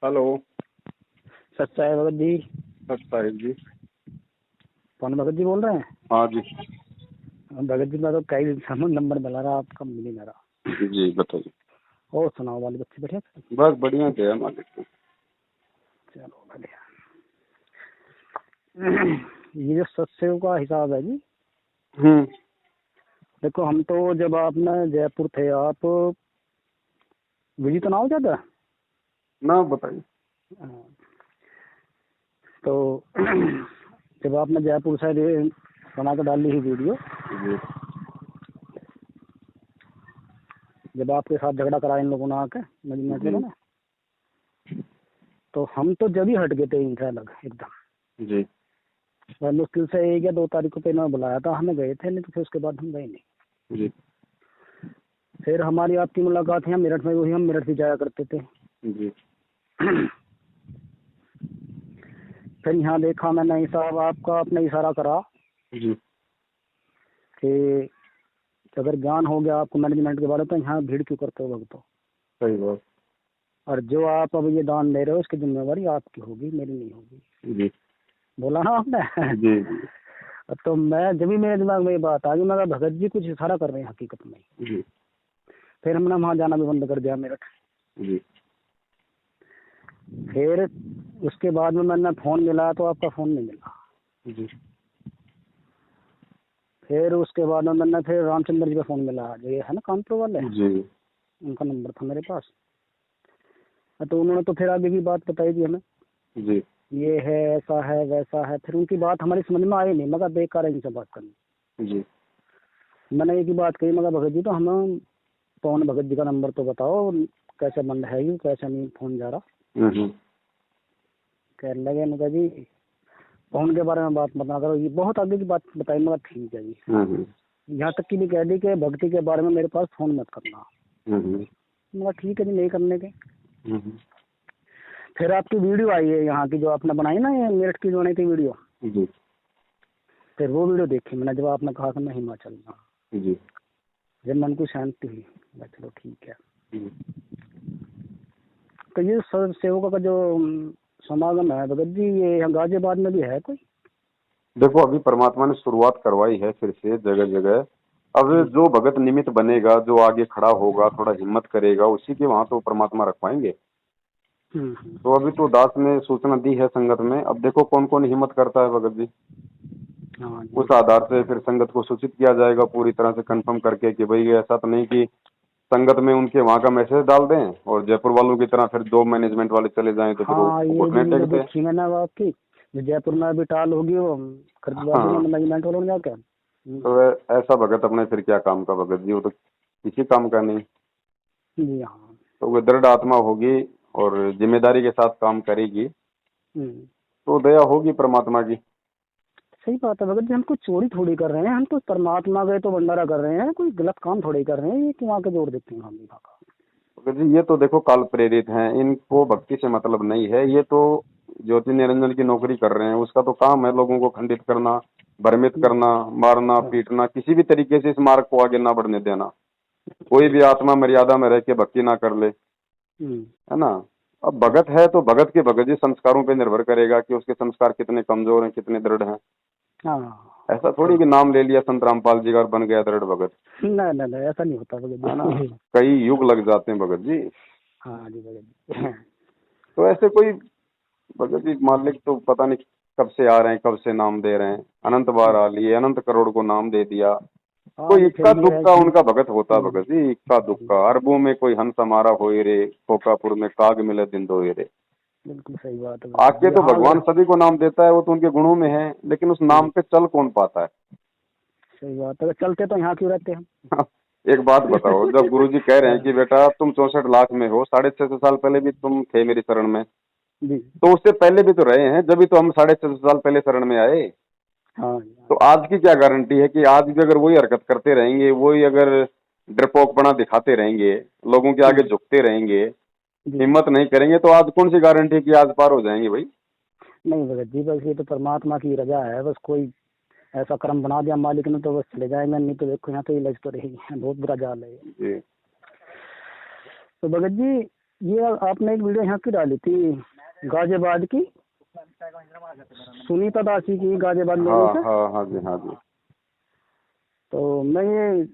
Hello. सच्चा है भगत जी। साहिब जी। कौन भगत जी बोल रहे हैं? हाँ जी। भगत जी मैं तो कई दिन से नंबर मिला रहा, आपका मिल ही ना रहा। जी बताइए। और सुनाओ, वाले बच्चे बढ़िया? बस बढ़िया थे मालिक को। चलो बढ़िया। ये जो सत्संग का हिसाब है जी, देखो हम तो जब आपने जयपुर थे, आप विजी तो ना हो जाता ना बताइए। तो जब आपने जयपुर से बना कर डाल ली ही वीडियो, जी जब आपके साथ झगड़ा करा इन लोगों ने आके मैनेजमेंट जी वालों ने, तो हम तो जब ही हट गए थे इनसे अलग एकदम। जी और मुश्किल से 1 या 2 तारीख को इन्होंने बुलाया था, हमें गए थे, नहीं तो फिर उसके बाद हम गए नहीं। जी फिर हमारी आपकी मुलाकात यहाँ मेरठ में हुई, हम मेरठ भी जाया करते थे। जी फिर यहाँ देखा मैंने, नहीं साहब आपका आपने इशारा करा जी कि अगर ज्ञान हो गया आपको मैनेजमेंट के बारे में तो यहाँ भीड़ क्यों करते हो भगतो, सही बात। और जो आप अब ये दान दे रहे हो उसकी जिम्मेवारी आपकी होगी, मेरी नहीं होगी। जी बोला ना आपने। जी जी तो मैं जब भी मेरे दिमाग में ये बात आ गई, मैं कहा भगत जी कुछ इशारा कर रहे हैं हकीकत में। जी फिर हमने वहाँ जाना भी बंद कर दिया मेरठ। जी फिर उसके बाद में मैंने फ़ोन मिला तो आपका फ़ोन नहीं मिला। जी फिर उसके बाद में मैंने फिर रामचंद्र जी का फ़ोन मिला, जो ये है ना कानपुर वाले, जी उनका नंबर था मेरे पास। तो उन्होंने तो फिर आगे की बात बताई थी हमें, जी ये है ऐसा है वैसा है। फिर उनकी बात हमारी समझ में आई नहीं, मगर बेकार है इनसे बात करनी। जी मैंने एक ही बात कही, मगर भगत जी तो हमें पवन भगत जी का नंबर तो बताओ, कैसे बंद है ये, कैसे नहीं फ़ोन जा रहा। कह लगे मगर जी पवन के बारे में बात मत ना करो, ये बहुत आगे की बात बताई, मगर ठीक है जी। यहाँ तक कि भी कह दी कि भक्ति के बारे में मेरे पास फ़ोन मत करना। मगर ठीक है जी, नहीं करने के। फिर आपकी वीडियो आई है यहाँ की, जो आपने बनाई ना, ये मेरठ की जो बनाई थी वीडियो, जी फिर वो वीडियो देखी मैंने, जब आपने कहा कि मैं हिमाचल में, जी जब मन को शांति हुई, चलो ठीक है। जी तो ये सब सेवकों का जो समागम है भगत जी, ये गाजियाबाद में भी है कोई? देखो अभी परमात्मा ने शुरुआत करवाई है फिर से जगह जगह। अब जो भगत निमित्त बनेगा, जो आगे खड़ा होगा, थोड़ा हिम्मत करेगा, उसी के वहां तो परमात्मा रखवाएंगे। तो अभी तो दास ने सूचना दी है संगत में, अब देखो कौन कौन हिम्मत करता है भगत जी। हाँ उस आधार से फिर संगत को सूचित किया जाएगा पूरी तरह से कंफर्म करके कि भाई ऐसा तो नहीं कि संगत में उनके वहां का मैसेज डाल दें और जयपुर वालों की तरह फिर 2 मैनेजमेंट वाले चले जाएं तो फिर वो हाँ, ये भी घुटने वीडियो टेकते। देखी मैंने आपकी, जो जयपुर में अभी टाल होगी वो खरीदवा हाँ, देंगे मैनेजमेंट वालों ने जाकर। तो ऐसा भगत अपने फिर क्या काम का भगत जी, वो तो किसी काम का नहीं। जी हाँ। तो वो दृढ़ आत्मा होगी और जिम्मेदारी के साथ काम करेगी तो दया होगी परमात्मा की। सही बात है भगत जी, हम कोई चोरी थोड़ी कर रहे हैं, हम तो परमात्मा गए तो भंडारा कर रहे हैं, कोई गलत काम थोड़ी कर रहे हैं। ये क्यों आके जोड़ देते हैं हम का? भगत जी ये तो देखो काल प्रेरित हैं, इनको भक्ति से मतलब नहीं है। ये तो ज्योति निरंजन की नौकरी कर रहे हैं, उसका तो काम है लोगों को खंडित करना, भ्रमित करना, मारना पीटना, किसी भी तरीके से इस मार्ग को आगे ना बढ़ने देना। कोई भी आत्मा मर्यादा में रह के भक्ति ना कर ले, है ना। अब भगत है तो भगत के भगत जी संस्कारों पे निर्भर करेगा कि उसके संस्कार कितने कमजोर हैं, कितने दृढ़ हैं। हाँ, ऐसा थोड़ी कि नाम ले लिया संत रामपाल जी का और बन गया दृढ़ भगत, नहीं नहीं नहीं, ऐसा नहीं होता भगत है ना। जी। कई युग लग जाते हैं भगत जी। हाँ जी भगत जी। तो ऐसे कोई भगत जी मालिक तो पता नहीं कब से आ रहे हैं, कब से नाम दे रहे हैं। अनंत बार आ लिए, अनंत करोड़ को नाम दे दिया। हाँ कोई जी, फिर इक्का भी है दुक्का कि उनका भगत होता भगत जी, इक्का दुक्का। अरबों में कोई हंस हमारा होए रे, खोकापुर में काग मिले दिन दोए रे। बिल्कुल सही बात है भगत आके जी। तो हाँ भगवान सभी को नाम देता है, वो तो उनके गुणों में है, लेकिन उस नाम पे चल कौन पाता है। सही बात है, चलते तो यहाँ क्यों रहते हैं? एक बात बताओ, जब गुरुजी कह रहे हैं कि बेटा तुम 64 लाख में हो, 650 साल पहले भी तुम थे मेरी शरण में, जी तो उससे पहले भी तो रहे हैं, जब भी तो हम 650 साल पहले शरण में आए। हाँ तो आज की क्या गारंटी है कि आज भी अगर वही हरकत करते रहेंगे, वही अगर डरपोकपना दिखाते रहेंगे, लोगों के आगे झुकते रहेंगे, जी। हिम्मत नहीं करेंगे, तो आज कौन सी गारंटी है कि आज पार हो जाएंगे भाई। नहीं भगत जी, बस ये तो परमात्मा की रजा है, बस कोई ऐसा कर्म बना दिया मालिक ने तो बस चले जाएंगे, नहीं तो देखो यहाँ तो इलाज तो रहेगी। बहुत बुरा जाल है ये। जी तो भगत जी ये आपने एक वीडियो यहाँ की डाली थी गाजियाबाद की, सुनीता दासी की, गाजियाबाद में। हाँ हाँ हाँ जी, हाँ जी। तो मैं ये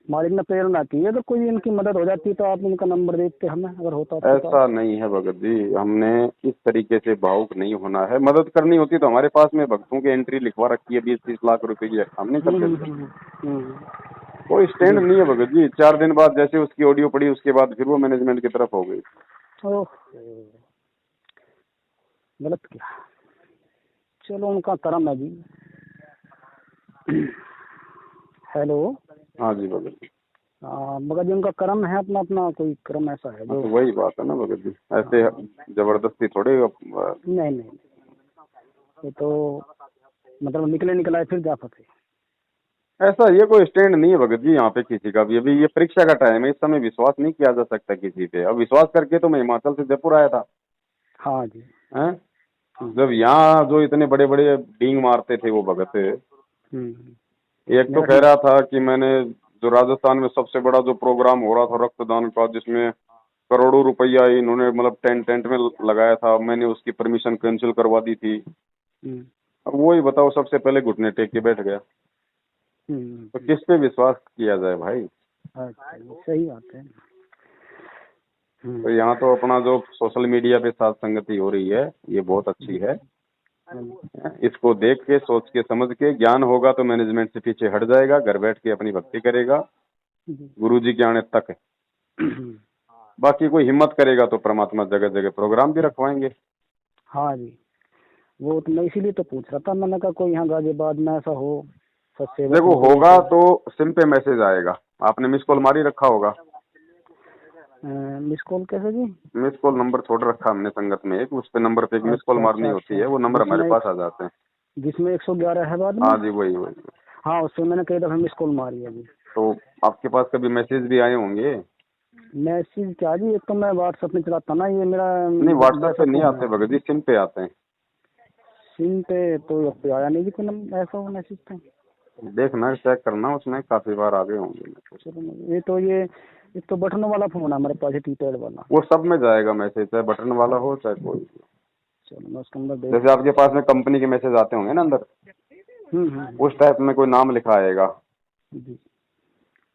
मालिक ने प्रेरणा की, अगर कोई इनकी मदद हो जाती तो आप इनका नंबर देते हमें, अगर होता तो। ऐसा नहीं है भगत जी, हमने इस तरीके से भावुक नहीं होना है। मदद करनी होती तो हमारे पास में भक्तों की एंट्री लिखवा रखी है 20-30 लाख रुपए की, हम नहीं कर देते। कोई स्टैंड नहीं है भगत जी। 4 दिन बाद जैसे उसकी ऑडियो पड़ी, उसके बाद फिर वो मैनेजमेंट की तरफ हो गई। ओह, गलत किया। चलो उनका कर्म है जी। हेलो। हाँ जी भगत जी। मगर जी उनका कर्म है, अपना अपना कोई कर्म ऐसा है जो। तो वही बात है ना भगत जी, ऐसे जबरदस्ती थोड़े। नहीं नहीं, ये तो मतलब निकला है फिर जा फंसे। ऐसा ये कोई स्टैंड नहीं है भगत जी यहाँ पे किसी का भी। अभी ये परीक्षा का टाइम है, इस समय विश्वास नहीं किया जा सकता किसी पे। अब विश्वास करके तो मैं हिमाचल से जयपुर आया था। हाँ जी। हैं? जब यहाँ जो इतने बड़े बड़े डींग मारते थे वो भगत, एक तो कह रहा था कि मैंने जो राजस्थान में सबसे बड़ा जो प्रोग्राम हो रहा था रक्तदान का, जिसमें करोड़ों रुपया इन्होंने मतलब टेंट में लगाया था, मैंने उसकी परमिशन कैंसिल करवा दी थी। अब वही बताओ, सबसे पहले घुटने टेक के बैठ गया। तो किस पे विश्वास किया जाए भाई? सही बात है। तो यहाँ तो अपना जो सोशल मीडिया पे साथ संगति हो रही है ये बहुत अच्छी है। इसको देख के, सोच के, समझ के, ज्ञान होगा तो मैनेजमेंट से पीछे हट जाएगा, घर बैठ के अपनी भक्ति करेगा, गुरुजी के आने तक। बाकी कोई हिम्मत करेगा तो परमात्मा जगह जगह प्रोग्राम भी रखवाएंगे। हाँ जी, वो तो मैं इसीलिए तो पूछ रहा था, मैंने कहा कोई यहाँ गाजियाबाद में ऐसा हो। देखो होगा तो सिम पे मैसेज आएगा। आपने मिस कॉल मारी रखा होगा। मिस कॉल कैसे जी? मिस कॉल नंबर छोड़ रखा हमने संगत में एक, उस पे नंबर पे एक मिस कॉल मारनी होती है, वो नंबर हमारे पास आ जाते हैं। जिसमें 111 है बाद में? हाँ जी, वही वही। हाँ, उससे मैंने कई दफा मिस कॉल मारी है जी। तो आपके पास कभी मैसेज भी आए होंगे? मैसेज क्या जी, एक तो मैं व्हाट्सएप में चलाता ना, ये मेरा नहीं, व्हाट्सएप पे नहीं आते भगत जी, सिम पे आते हैं। सिम पे तो आया नहीं जी कोई ऐसा मैसेज तो। देखना, चेक करना, उसमें काफी बार आ गए होंगे। चलो, ये तो एक तो बटन वाला फोन है हमारे पास, कीपैड वाला। वो सब में जाएगा मैसेज, चाहे बटन वाला हो चाहे कोई। चलो मैं उसके अंदर जैसे आपके पास में कंपनी के मैसेज आते होंगे ना अंदर, उस टाइप में कोई नाम लिखा आएगा जी,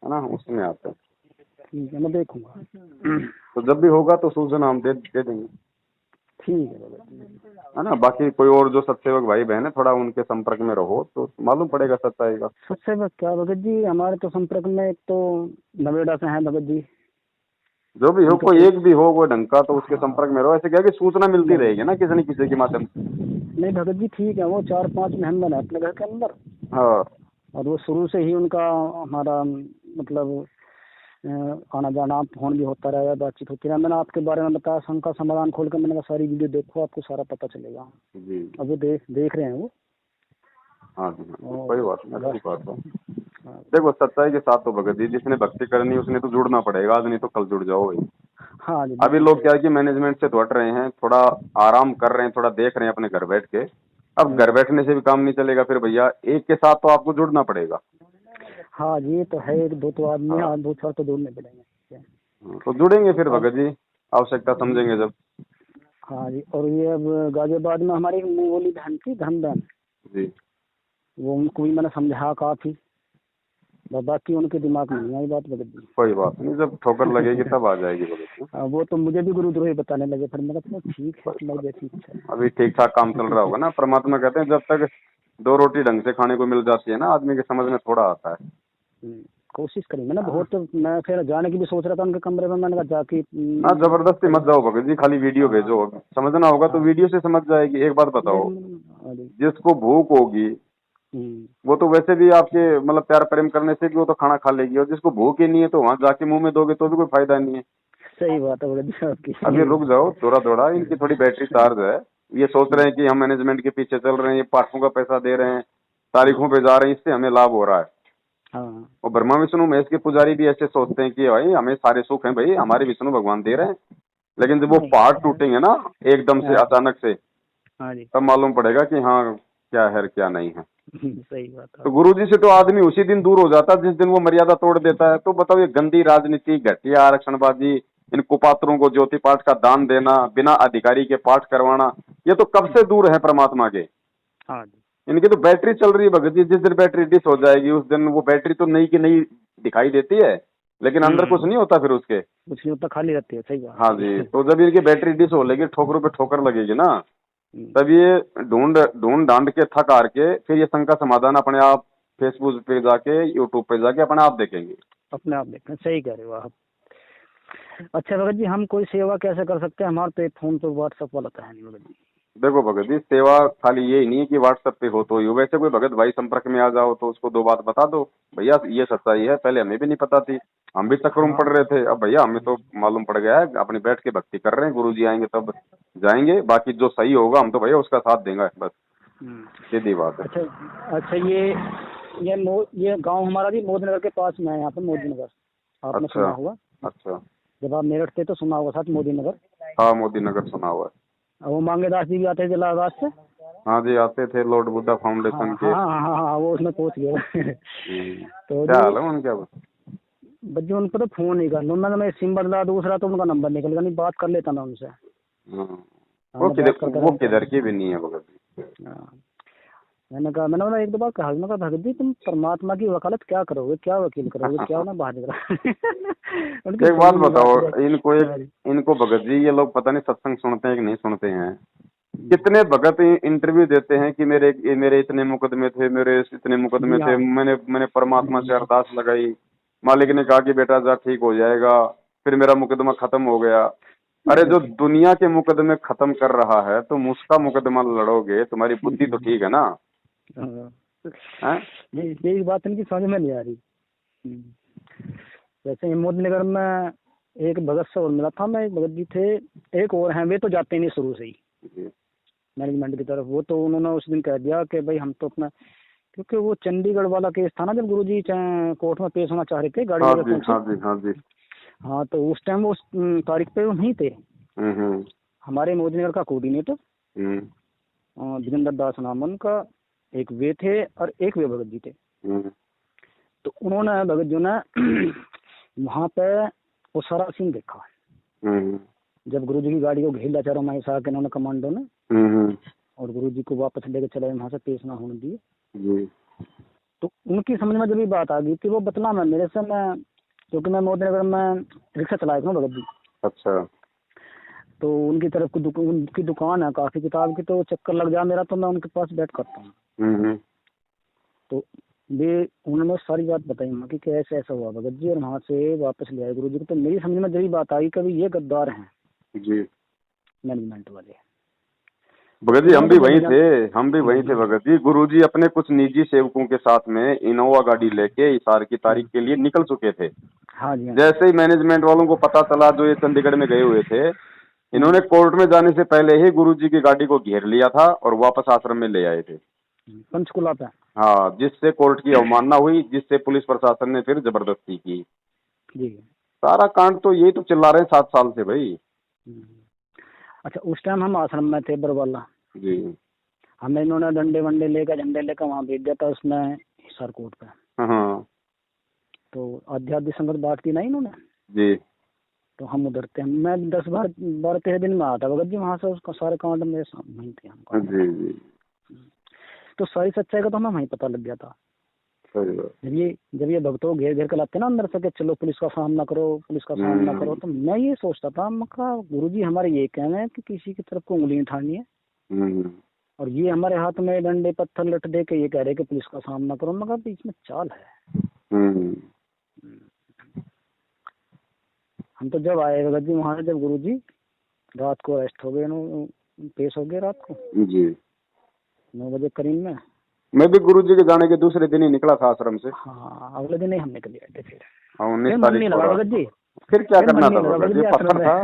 है ना, उसमें आता है। ठीक है, मैं देखूंगा। तो जब भी होगा तो सूचना हम दे देंगे। ठीक है ना। बाकी कोई और जो सत्सेवक भाई बहन है, थोड़ा उनके संपर्क में रहो तो मालूम पड़ेगा सच्चाई का। सत्सेवक क्या भगत जी, हमारे तो संपर्क में एक तो नवेड़ा से हैं भगत जी। जो भी हो, कोई एक भी हो वो ढंग का, तो उसके संपर्क में रहो। ऐसे क्या कि सूचना मिलती रहेगी ना किसी न किसी के माध्यम से। नहीं भगत जी ठीक है, वो 4-5 मेहमान है अपने घर के अंदर। हाँ, और वो शुरू से ही उनका हमारा मतलब आना जाना, फोन भी होता रहेगा, बातचीत होती रहा। मैंने आपके बारे में बताया, शंका समाधान खोल कर मैंने कहा सारी वीडियो देखो, आपको सारा पता चलेगा जी। अब वो देख रहे हैं वो। हाँ जी, कोई बात नहीं, अच्छी बात है। देखो सच्चाई के साथ तो भगत जी, जिसने भक्ति करनी उसने तो जुड़ना पड़ेगा, आज नहीं तो कल जुड़ जाओ। हाँ जी। अभी लोग क्या है कि मैनेजमेंट से तो हट रहे हैं, थोड़ा आराम कर रहे हैं, थोड़ा देख रहे हैं अपने घर बैठ के। अब घर बैठने से भी काम नहीं चलेगा फिर भैया, एक के साथ तो आपको जुड़ना पड़ेगा। हाँ जी, ये तो है, एक दो तो आदमी, हाँ 2-4 तो जुड़ने पड़ेंगे। तो जुड़ेंगे फिर भगत जी, आवश्यकता समझेंगे जब। हाँ जी, और ये अब गाजियाबाद में हमारी एक मुंगोली बहन थी, धन बहन जी, वो उनको भी मैंने समझा काफी, बाकी उनके दिमाग में नहीं आई बात भगत जी। कोई बात नहीं, जब ठोकर लगेगी तब आ जाएगी भगत जी। वो तो मुझे भी गुरुद्रोही बताने लगे, फिर मैंने कहा ठीक है, तुम्हारी जैसी इच्छा है। अभी ठीक ठाक काम चल रहा होगा ना। परमात्मा कहते हैं जब तक 2 रोटी ढंग से खाने को मिल जाती है ना, आदमी के समझ में थोड़ा आता है। कोशिश करेंगे ना बहुत। मैं फिर जाने की भी सोच रहा था उनके कमरे में, मैंने कहा जाके ना जबरदस्ती मत जाओ भगत जी, खाली वीडियो भेजो। समझना होगा तो वीडियो से समझ जाएगी। एक बात बताओ, जिसको भूख होगी वो तो वैसे भी आपके मतलब प्यार प्रेम करने से भी वो तो खाना खा लेगी, और जिसको भूख ही नहीं है तो वहां जाके मुंह में दोगे तो भी कोई फायदा नहीं है। सही बात है भगत जी आपकी। अभी रुक जाओ, थोड़ा इनकी थोड़ी बैटरी चार्ज है। ये सोच रहे हैं कि हम मैनेजमेंट के पीछे चल रहे हैं, ये पाठों का पैसा दे रहे हैं, तारीखों पे जा रहे हैं, इससे हमें लाभ हो रहा है। हाँ। और ब्रह्मा विष्णु महेश के पुजारी भी ऐसे सोचते हैं कि भाई हमें सारे सुख हैं, भाई हमारे विष्णु भगवान दे रहे हैं। लेकिन जब वो पहाड़ टूटेंगे ना एकदम से, अचानक से, तब मालूम पड़ेगा कि हाँ क्या है क्या नहीं है। सही बात है। तो गुरुजी से तो आदमी उसी दिन दूर हो जाता है जिस दिन वो मर्यादा तोड़ देता है। तो बताओ, ये गंदी राजनीति, घटिया आरक्षणबाजी, इन कुपात्रों को ज्योति पाठ का दान देना, बिना अधिकारी के पाठ करवाना, ये तो कब से दूर है परमात्मा के। हाँ जी। इनकी तो बैटरी चल रही है भगत जी, जिस दिन बैटरी डिस हो जाएगी उस दिन वो बैटरी तो नई की नई दिखाई देती है, लेकिन अंदर कुछ नहीं होता फिर उसके। कुछ नहीं होता, खाली रहती है, सही बात। हाँ जी, तो जब इनकी बैटरी डिस हो लेगी, ठोकरों पे ठोकर लगेगी ना, हम्म। तब ये ढूंढ ढूंढ डांड के थक हार के फिर ये शंका समाधान अपने आप फेसबुक पे जाके, यूट्यूब पे जाके अपने आप देखेंगे। अपने आप देखें, सही कह रहे हो आप। अच्छा भगत जी, हम कोई सेवा कैसे कर सकते हैं? हमारे तो फोन पे व्हाट्सएप वाला तो है नहीं भगत जी। देखो भगत जी, सेवा खाली यही नहीं है कि व्हाट्सएप पे हो तो ही हो। वैसे कोई भगत भाई संपर्क में आ जाओ तो उसको दो बात बता दो, भैया ये सच्चाई है, पहले हमें भी नहीं पता थी, हम भी चक्करों में हाँ। पड़ रहे थे, अब भैया हमें तो मालूम पड़ गया है, अपनी बैठ के भक्ति कर रहे हैं, गुरुजी आएंगे तब जाएंगे, बाकी जो सही होगा हम तो भैया उसका साथ देंगे, बस सीधी बात है। अच्छा अच्छा, ये गांव हमारा भी मोदीनगर के पास में है, यहाँ पे मोदीनगर, आपने अच्छा सुना होगा। अच्छा। जब आप मेरठ थे तो सुना होगा साथ, मोदीनगर। हाँ, मोदी नगर सुना हुआ है। वो मांगेदास जी भी आते थे इलाहाबाद से। हाँ जी, आते थे लॉर्ड बुद्धा हाँ फाउंडेशन के। हाँ हाँ हाँ हाँ, वो उसमें पहुंच गया। तो क्या जी, हाल है उनके अब? बच्चे उनको तो फोन नहीं कर लो, मैं सिम बदला दूसरा तो उनका नंबर निकल गया, नहीं बात कर लेता मैं उनसे। हाँ, वो हमने बात किधर, वो करके किधर की भी नहीं है भगत जी। हाँ। मैंने कहा, मैंने बोला एक दो बार कहा, मैं कहा भगत जी तुम परमात्मा की वकालत क्या करोगे, क्या वकील करोगे, क्या ना बाहर निकला। उनकी एक बात सुनी नहीं बताओ, बात। इनको भगत जी, ये लोग पता नहीं सत्संग सुनते हैं कि नहीं सुनते हैं। कितने भगत इंटरव्यू देते हैं कि मेरे इतने मुकदमे थे, मेरे इतने मुकदमे जी थे, हाँ। मैंने परमात्मा से अरदास लगाई, मालिक ने कहा कि बेटा जा ठीक हो जाएगा, फिर मेरा मुकदमा खत्म हो गया। अरे जो दुनिया के मुकदमे खत्म कर रहा है तुम उसका मुकदमा लड़ोगे, तुम्हारी बुद्धि तो ठीक है ना? हाँ। हैं? यही बात इनकी समझ में नहीं आ रही। जैसे ही मोदीनगर में एक भगत से और मिला था मैं, एक भगत जी थे, एक और हैं, वे तो जाते नहीं शुरू से ही जी। मैनेजमेंट की तरफ। वो तो उन्होंने उस दिन कह दिया कि भाई हम तो अपना, क्योंकि वो चंडीगढ़ वाला केस था ना, जब गुरुजी कोर्ट में पेश होना चाह रहे थे, गाड़ी हाँ लेकर जी पहुंचे। हाँ जी हाँ जी। हाँ, तो उस टाइम वो उस तारीख पे वो नहीं थे। हम्म। हमारे मोदीनगर का कोऑर्डिनेटर विजेंद्र दास नाम उनका, एक वे थे और एक वे भगत जी थे। तो उन्होंने भगत जी ने वहाँ पे वो सारा सीन देखा। जब गुरुजी की गाड़ी को घेर लिया चारों में के उन्होंने, कमांडो ने, और गुरुजी को वापस लेके चले, वहाँ से पेश ना होने दिए। तो उनकी समझ में जब ये बात आ गई थी, वो बतला मैं मेरे से, मैं क्योंकि मैं मोदीनगर में रिक्शा चलाया था भगत जी। अच्छा। तो उनकी तरफ उनकी दुकान है काफी किताब की, तो चक्कर लग जाए मेरा तो मैं उनके पास बैठ करता हूँ। तो वे उन्होंने सारी बात बताई वहाँ की, ऐसे ऐसा हुआ भगत जी, और वहाँ से वापस ले आए गुरु जी को। तो मेरी समझ में जब बात आई कभी ये गद्दार हैं जी मैनेजमेंट वाले। भगत जी, हम भी वहीं थे भगत जी। गुरुजी अपने कुछ निजी सेवकों के साथ में इनोवा गाड़ी लेके इशार की तारीख के लिए निकल चुके थे। हाँ जी। जैसे ही मैनेजमेंट वालों को पता चला, जो ये चंडीगढ़ में गए हुए थे, इन्होंने कोर्ट में जाने से पहले ही गुरुजी की गाड़ी को घेर लिया था और वापस आश्रम में ले आए थे, पंचकुला पे। हाँ, जिससे कोर्ट की अवमानना हुई, जिससे पुलिस प्रशासन ने फिर जबरदस्ती की। जी। सारा कांड तो यही तो चिल्ला रहे हैं 7 साल से भाई। अच्छा, उस टाइम हम आश्रम में थे बरवाला जी। हमें इन्होंने डंडे वंडे लेकर, झंडे लेकर वहाँ भेज दिया था, उसमें हिसार कोर्ट पे। हाँ तो आध्यात्मिक संगत बात की ना इन्होंने जी। तो हम उधर थे। मैं 12-13 दिन में आता भगत जी वहाँ से, उसका सारे कांड मेरे सामने ही थे हमको। जी जी। तो सारी सच्चाई का तो हमें वहीं पता लग गया था। जब ये भक्तों घेर घेर कर लाते ना अंदर से कि चलो पुलिस का सामना करो, पुलिस का सामना करो, तो मैं ये सोचता था, मैं कहा गुरुजी हमारे ये कहना है कि किसी की तरफ को उंगली उठानी है, और ये हमारे हाथ में डंडे पत्थर लट दे के ये कह रहे कि पुलिस का सामना करो। मैं कहा बीच में चाल है। हम तो जब आए भगत जी वहाँ से, जब गुरुजी रात को अरेस्ट हो गए, पेश हो गए रात को जी 9 बजे करीब में। मैं भी गुरुजी के जाने के दूसरे दिन ही निकला था आश्रम से। हाँ, अगले दिन ही हम निकल गए थे। फिर 19 मन नहीं तारीख लगा को। भगत जी, फिर क्या करना था भगत जी, पत्थर था,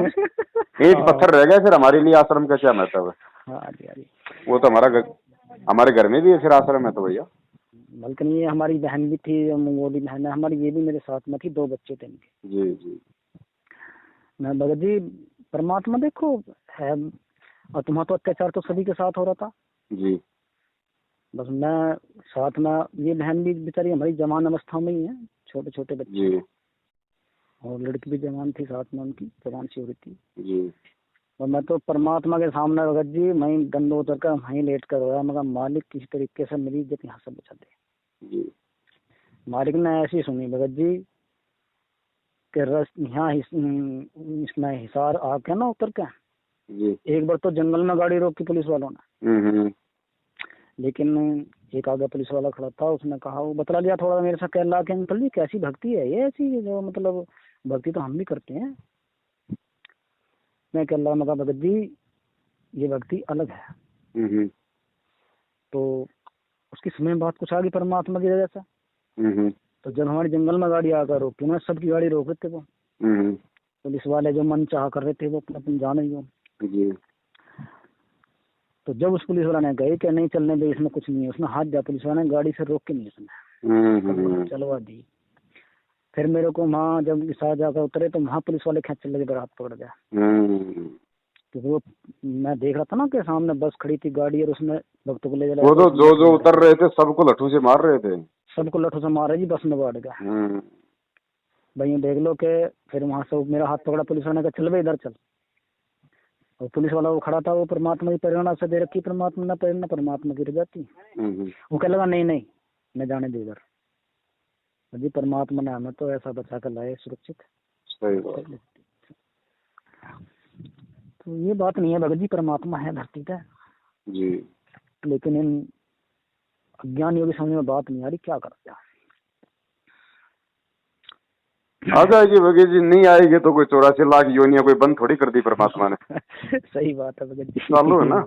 ईंट पत्थर रह गए, फिर हमारे लिए आश्रम का क्या महत्व है? हाँ जी, हाँ जी। वो तो हमारे घर में भी है फिर आश्रम है तो भैया। बल्कि ये हमारी बहन भी थी, वो भी बहन है हमारी, ये भी मेरे साथ में थी, 2 बच्चे थे इनके। जी जी। मैं भगत जी, परमात्मा देखो है, और तुम्हारा तो अत्याचार तो सभी के साथ हो रहा था जी। बस मैं साथ में, ये बहन भी बेचारी हमारी जवान अवस्था में ही है, छोटे छोटे बच्चे। और लड़की भी जवान थी साथ में, उनकी जवान सी हो रही थी जी। और मैं तो परमात्मा के सामने भगत जी मैं दंड उतर कर वहीं लेट कर रोया, मगर मालिक किसी तरीके से मेरी इज्जत यहाँ से बचा दे। जी। मालिक ने ऐसी सुनी भगत जी कि रस यहाँ इसमें हिसार आके ना उतर के जी। एक बार तो जंगल में गाड़ी रोकी पुलिस वालों ने, लेकिन एक आगे पुलिस वाला खड़ा था, उसने कहा, वो बतला दिया थोड़ा मेरे साथ, कह रहा कि अंकल जी कैसी भक्ति है ये ऐसी, जो मतलब भक्ति तो हम भी करते हैं। मैं कह रहा मगर भगत जी ये भक्ति अलग है। तो उसकी समय बात कुछ आ गई परमात्मा की वजह से। तो जब हमारे जंगल में गाड़ी आकर रोकी, मैं सबकी गाड़ी रोक रहे थे वो पुलिस वाले, जो मन चाह कर रहे थे वो अपना जाने ही हो। तो जब उस पुलिस वाला ने कही कि नहीं चलने दे, इसमें कुछ नहीं है, उसने हाथ दिया, पुलिस वाले ने गाड़ी से रोक के नहीं उसने चलवा दी। फिर मेरे को वहाँ जब इस जाकर उतरे तो वहाँ पुलिस वाले खींच लगे, मेरा हाथ पकड़ गया। तो वो मैं देख रहा था ना कि सामने बस खड़ी थी गाड़ी और उसमें भक्तों को ले जा, वो तो जो उतर रहे थे सबको लट्ठू से मार रहे थे, सबको लट्ठू से मारे जी, बस में बैठ गया। भाई देख लो कि फिर वहाँ से मेरा हाथ पकड़ा पुलिस वाले का, चल भाई इधर चल। और पुलिस वाला वो खड़ा था, वो परमात्मा की प्रेरणा से दे रखी, परमात्मा ना प्रेरणा परमात्मा की रह जाती। वो कह लगा नहीं नहीं मैं जाने दे इधर जी, परमात्मा ने हमें तो ऐसा बचा कर लाए सुरक्षित। सही बात। तो ये बात नहीं है भगत जी, परमात्मा है धरती पे जी, लेकिन इन अज्ञानियों की समझ में बात नहीं आ रही, क्या कर दिया। आ जाएगी भगत जी, नहीं आएगी तो कोई 84 लाख योनियां कोई बंद थोड़ी कर दी परमात्मा ने। सही बात है भगत जी, चालू है ना,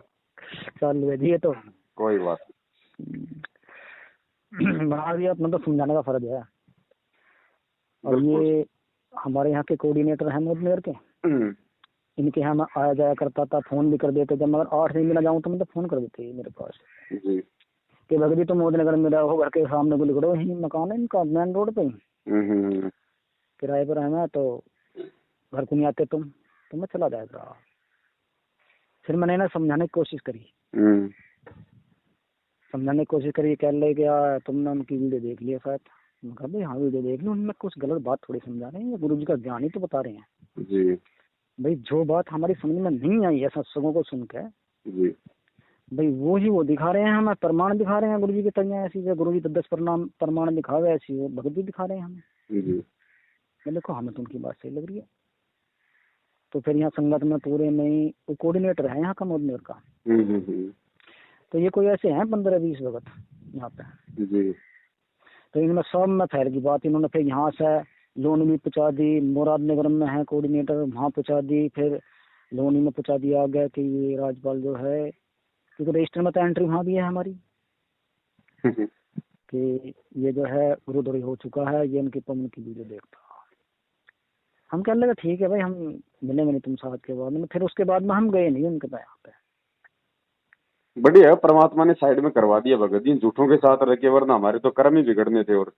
चालू है जी, ये तो कोई बात बना दिया अपना, तो समझाने का फर्ज है। और ये हमारे यहाँ के कोऑर्डिनेटर हैं मोदनगर के, इनके यहाँ मैं आया जाया करता था, फोन भी कर देते जब, मगर 8 दिन में ना जाऊँ तो मतलब फोन कर देते मेरे पास जी कि भगत जी तुम मोदनगर में रहो, घर के सामने को लिखो, यही मकान है इनका मेन रोड पे, किराए पर रहना, तो घर को नहीं आते तुम, तो मैं चला जाएगा। फिर मैंने ना समझाने की कोशिश करी, कह ले गया तुमने उनकी वीडियो देख लिया शायद। मैं कहा भाई हाँ वीडियो देख ली, उनमें कुछ गलत बात थोड़ी समझा रहे हैं, गुरु जी का ज्ञान ही तो बता रहे हैं जी। भाई। जो बात हमारी समझ में नहीं आई है सत्संगों को सुन के जी भाई, वो ही वो दिखा रहे हैं हमें, प्रमाण दिखा रहे हैं गुरु जी की तैयार ऐसी, जो गुरु जी 10 प्रमाण दिखावे ऐसी, वो भगत जी दिखा रहे हैं हमें। मैं देखो हमें तो उनकी बात सही लग रही है। तो फिर यहाँ संगत में पूरे में ही वो कोऑर्डिनेटर है यहाँ का मोदनगर का, तो ये कोई ऐसे हैं 15-20 भगत यहाँ पे जी। तो इनमें सब में फैल की बात, इन्होंने फिर यहाँ से लोनी में पहुँचा दी, मुरादनगर में है कोऑर्डिनेटर वहाँ पहुँचा दी, फिर लोनी में पहुँचा दिया आ गया कि ये राजपाल जो है, क्योंकि रजिस्टर में तो एंट्री वहाँ भी है हमारी कि ये जो है गुरुद्वारी हो चुका है, ये इनकी पवन की वीडियो देखता। हम कहने लगे ठीक है भाई, हम मिलेंगे नहीं तुम साथ के बाद में। फिर उसके बाद में हम गए नहीं उनके पास यहाँ पे। बढ़िया, परमात्मा ने साइड में करवा दिया भगत जी, झूठों के साथ रह के, वरना हमारे तो कर्म ही बिगड़ने थे। और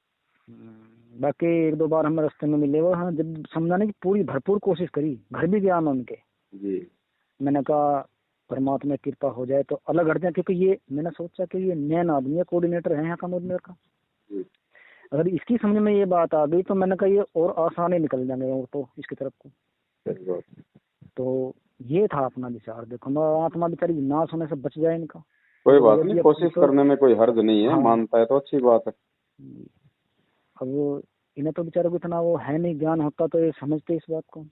बाकी 1-2 बार हम रास्ते में मिले, वो हाँ जब समझाने की पूरी भरपूर कोशिश करी, घर भी गया मैं उनके जी। मैंने कहा परमात्मा की कृपा हो जाए तो अलग हट जाए, क्योंकि ये मैंने सोचा कि ये नैन आदमी है, कोऑर्डिनेटर है यहाँ का मोदनगर का, अगर इसकी समझ में ये बात आ गई तो मैंने कहा ये और आसान ही निकल जाएंगे और तो इसकी तरफ को। तो ये था अपना विचार। देखो आत्मा बेचारी नाश होने से बच जाए इनका, कोई बात नहीं, कोशिश करने में कोई हर्ज नहीं है। हाँ। मानता है तो अच्छी बात है। अब इन्हें तो बेचारों को इतना वो है नहीं, ज्ञान होता तो ये समझते इस बात को,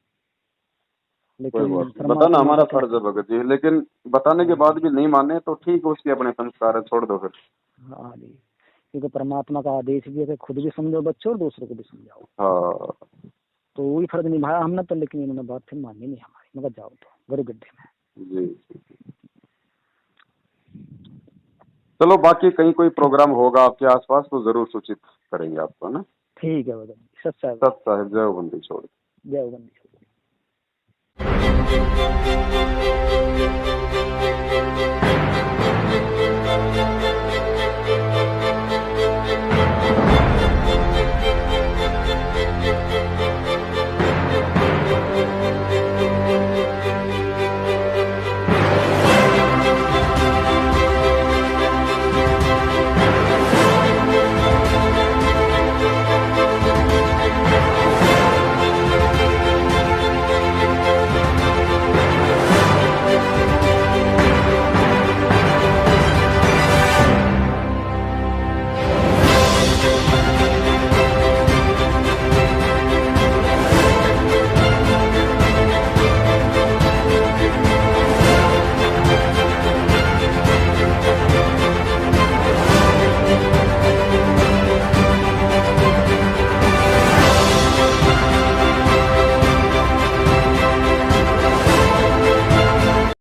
लेकिन बताना हमारा फर्ज है भगत जी, लेकिन बताने के बाद भी नहीं माने तो ठीक है, उसके अपने संस्कार है, छोड़ दो फिर। हाँ जी, क्योंकि परमात्मा का आदेश भी है कि खुद भी समझो बच्चों और दूसरों को भी समझाओ। हाँ, तो वही फर्ज निभाया हमने तो, लेकिन इन्होंने बात फिर मानी नहीं हमारी, मगर जाओ तो गुरु गड्ढे में जी। चलो, बाकी कहीं कोई प्रोग्राम होगा आपके आसपास तो जरूर सूचित करेंगे आपको, ना। ठीक है भगत जी, सत साहिब, जय बंदी छोड़, जय बंदी छोड़।